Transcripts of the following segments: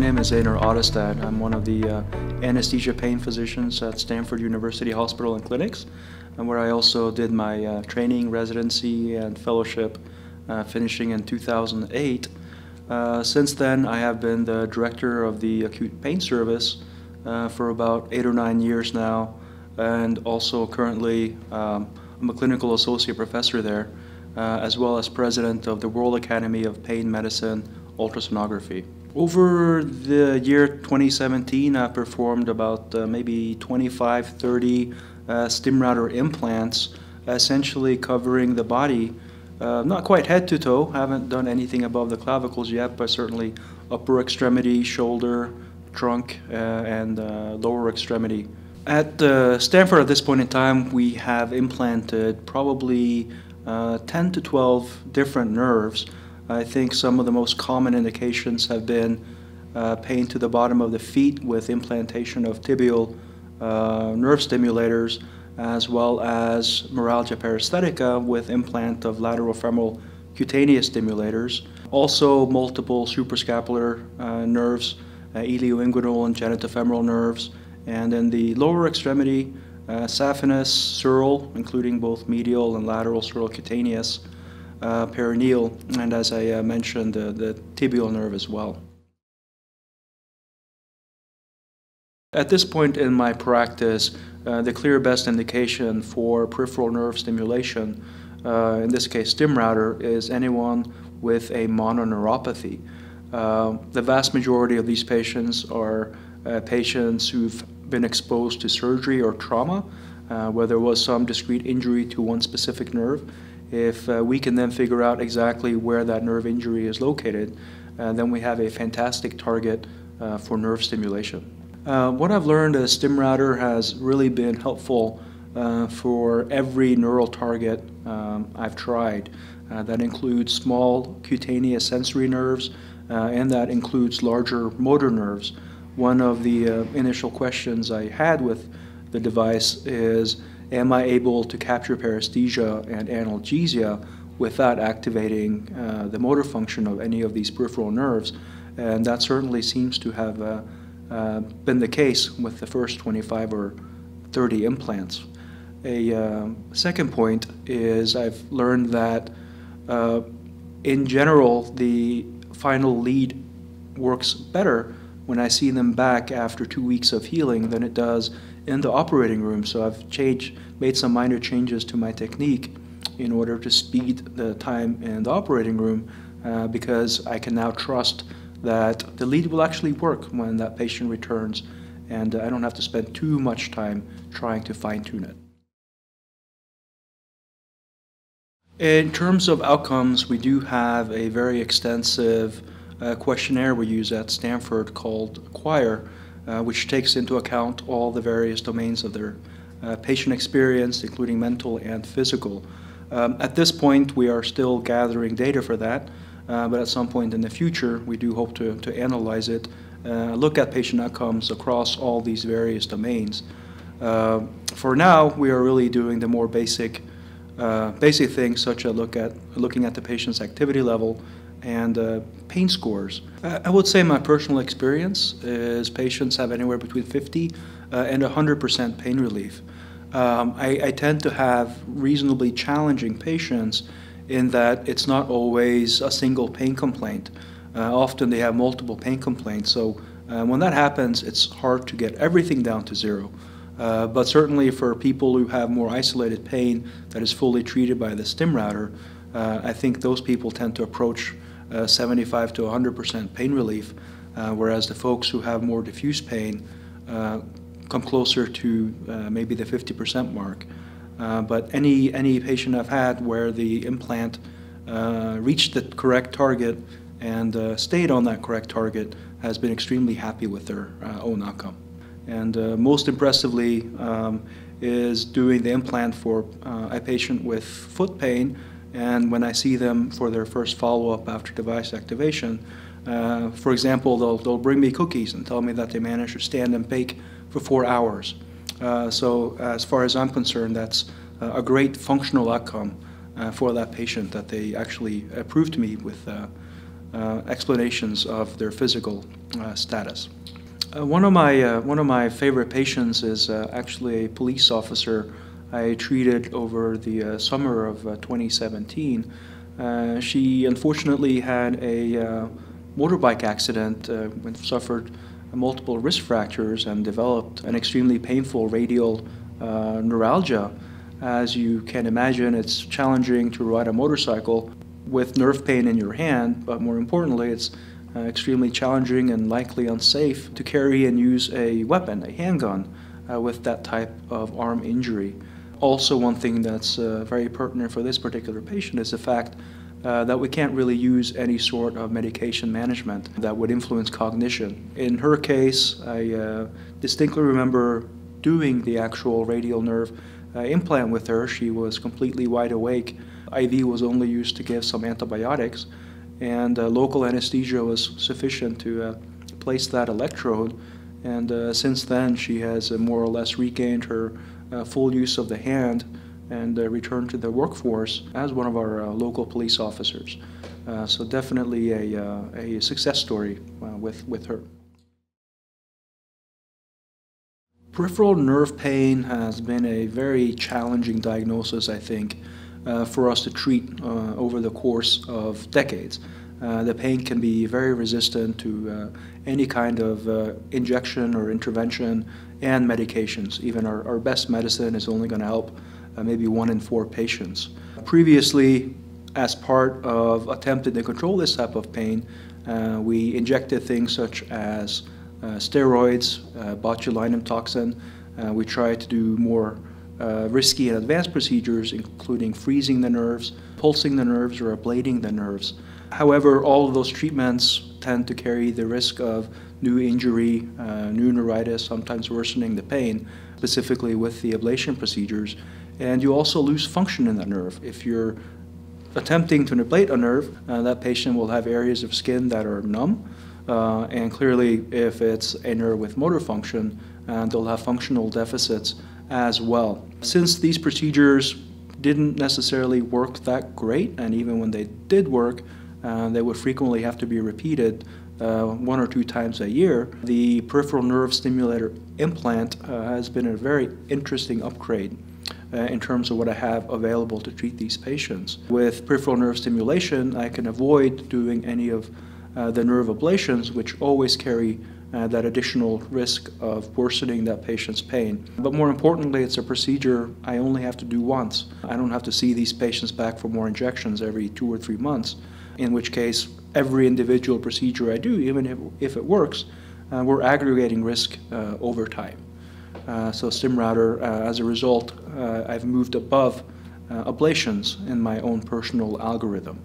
name is Ottestad. I'm one of the Anesthesia Pain Physicians at Stanford University Hospital and Clinics, and where I also did my training, residency, and fellowship, finishing in 2008. Since then, I have been the director of the acute pain service for about 8 or 9 years now, and also currently I'm a clinical associate professor there, as well as president of the World Academy of Pain Medicine Ultrasonography. Over the year 2017, I performed about maybe 25, 30 StimRouter implants, essentially covering the body, not quite head to toe, haven't done anything above the clavicles yet, but certainly upper extremity, shoulder, trunk, and lower extremity. At Stanford at this point in time, we have implanted probably 10 to 12 different nerves. I think some of the most common indications have been pain to the bottom of the feet with implantation of tibial nerve stimulators, as well as neuralgia paresthetica with implant of lateral femoral cutaneous stimulators. Also multiple suprascapular nerves, ilioinguinal and genitofemoral nerves, and in the lower extremity, saphenous, sural, including both medial and lateral sural cutaneous, perineal, and as I mentioned, the tibial nerve as well. At this point in my practice, the clear best indication for peripheral nerve stimulation, in this case StimRouter, is anyone with a mononeuropathy. The vast majority of these patients are patients who've been exposed to surgery or trauma, where there was some discrete injury to one specific nerve. If we can then figure out exactly where that nerve injury is located, then we have a fantastic target for nerve stimulation. What I've learned is StimRouter has really been helpful for every neural target I've tried. That includes small cutaneous sensory nerves, and that includes larger motor nerves. One of the initial questions I had with the device is, am I able to capture paresthesia and analgesia without activating the motor function of any of these peripheral nerves? And that certainly seems to have been the case with the first 25 or 30 implants. A second point is I've learned that in general the final lead works better when I see them back after 2 weeks of healing than it does in the operating room. So I've made some minor changes to my technique in order to speed the time in the operating room, because I can now trust that the lead will actually work when that patient returns, and I don't have to spend too much time trying to fine-tune it. In terms of outcomes, we do have a very extensive questionnaire we use at Stanford called Quire, which takes into account all the various domains of their patient experience, including mental and physical. At this point, we are still gathering data for that, but at some point in the future, we do hope to analyze it, look at patient outcomes across all these various domains. For now, we are really doing the more basic things, such as looking at the patient's activity level and pain scores. I would say my personal experience is patients have anywhere between 50 and 100% pain relief. I tend to have reasonably challenging patients in that it's not always a single pain complaint. Often they have multiple pain complaints, so when that happens, it's hard to get everything down to zero. But certainly for people who have more isolated pain that is fully treated by the StimRouter, I think those people tend to approach 75 to 100% pain relief, whereas the folks who have more diffuse pain come closer to maybe the 50% mark. But any patient I've had where the implant reached the correct target and stayed on that correct target has been extremely happy with their own outcome. And most impressively is doing the implant for a patient with foot pain, and when I see them for their first follow-up after device activation, for example, they'll bring me cookies and tell me that they managed to stand and bake for 4 hours. So as far as I'm concerned, that's a great functional outcome for that patient that they actually proved to me with explanations of their physical status. One of my favorite patients is actually a police officer I treated over the summer of 2017. She unfortunately had a motorbike accident and suffered multiple wrist fractures and developed an extremely painful radial neuralgia. As you can imagine, it's challenging to ride a motorcycle with nerve pain in your hand, but more importantly, it's extremely challenging and likely unsafe to carry and use a weapon, a handgun, with that type of arm injury. Also, one thing that's very pertinent for this particular patient is the fact that we can't really use any sort of medication management that would influence cognition. In her case, I distinctly remember doing the actual radial nerve implant with her. She was completely wide awake. IV was only used to give some antibiotics, and local anesthesia was sufficient to place that electrode. And since then, she has more or less regained her full use of the hand and returned to the workforce as one of our local police officers. So definitely a success story with her. Peripheral nerve pain has been a very challenging diagnosis, I think, for us to treat over the course of decades. The pain can be very resistant to any kind of injection or intervention and medications. Even our best medicine is only going to help maybe 1 in 4 patients. Previously, as part of attempting to control this type of pain, we injected things such as steroids, botulinum toxin. We tried to do more risky and advanced procedures, including freezing the nerves, pulsing the nerves, or ablating the nerves. However, all of those treatments tend to carry the risk of new injury, new neuritis, sometimes worsening the pain, specifically with the ablation procedures. And you also lose function in the nerve. If you're attempting to ablate a nerve, that patient will have areas of skin that are numb. And clearly, if it's a nerve with motor function, they'll have functional deficits as well. Since these procedures didn't necessarily work that great, and even when they did work, they would frequently have to be repeated 1 or 2 times a year, the peripheral nerve stimulator implant has been a very interesting upgrade in terms of what I have available to treat these patients. With peripheral nerve stimulation, I can avoid doing any of the nerve ablations, which always carry that additional risk of worsening that patient's pain. But more importantly, it's a procedure I only have to do once. I don't have to see these patients back for more injections every 2 or 3 months, in which case every individual procedure I do, even if it works, we're aggregating risk over time. So StimRouter, as a result, I've moved above ablations in my own personal algorithm.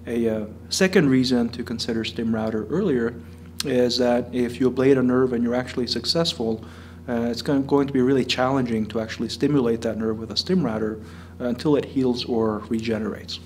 A second reason to consider StimRouter earlier is that if you ablate a nerve and you're actually successful, it's going to be really challenging to actually stimulate that nerve with a StimRouter until it heals or regenerates.